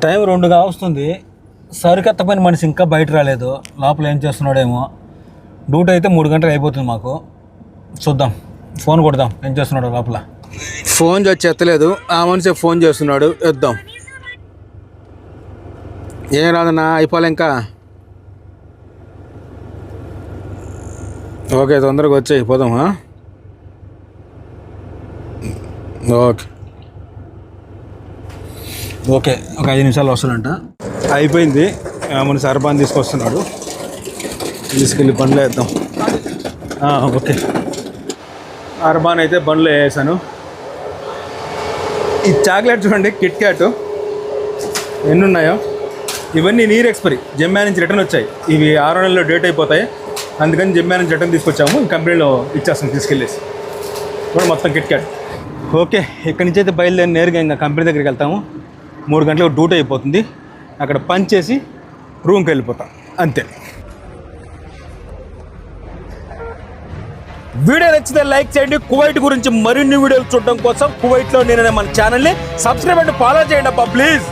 Time 2 కావస్తుంది. సరికెత్తపోయిన మనిషి ఇంకా బయట రాలేదు. లోపల ఏం చేస్తున్నాడేమో. డ్యూటీ అయితే 3 గంటలు అయిపోతుంది మాకు. చూద్దాం, ఫోన్ కొడదాం ఏం చేస్తున్నాడు లోపల. ఫోన్ వచ్చి ఎత్తలేదు. ఆ మనిషి ఫోన్ చేస్తున్నాడు, ఎద్దాం. ఏం రాదన్నా, అయిపోలే ఇంకా. ఓకే, తొందరగా వచ్చాయి, పోదామా? ఓకే ఓకే, ఒక 5 నిమిషాలు వస్తాడంట. అయిపోయింది. మన సర్బాన్ తీసుకొస్తున్నాడు, తీసుకెళ్ళి బండ్లో వేద్దాం. ఓకే, అర్బాన్ అయితే బండ్లో వేసాను. ఈ చాక్లెట్ చూడండి, కిట్ క్యాట్ ఎన్ని ఉన్నాయో. ఇవన్నీ నీరు ఎక్స్పైరీ, జెమ్మా నుంచి రిటర్న్ వచ్చాయి. ఇవి 6 నెలల్లో డేట్ అయిపోతాయి. అందుకని జెమ్మా నుంచి రిటర్న్ తీసుకొచ్చాము. ఈ కంపెనీలో ఇచ్చేస్తాం తీసుకెళ్ళేసి. కూడా మొత్తం కిట్ క్యాట్. ఓకే, ఇక్కడి నుంచి అయితే బయలుదేరి నేరుగా ఇంకా కంపెనీ దగ్గరికి వెళ్తాము. 3 గంటలకు డ్యూటీ అయిపోతుంది. అక్కడ పని చేసి రూమ్కి వెళ్ళిపోతాం, అంతే. వీడియో నచ్చితే లైక్ చేయండి. కువైట్ గురించి మరిన్ని వీడియోలు చూడడం కోసం కువైట్లో నేననే మన ఛానల్ని సబ్స్క్రైబ్ అండ్ ఫాలో చేయండి అబ్బా, ప్లీజ్.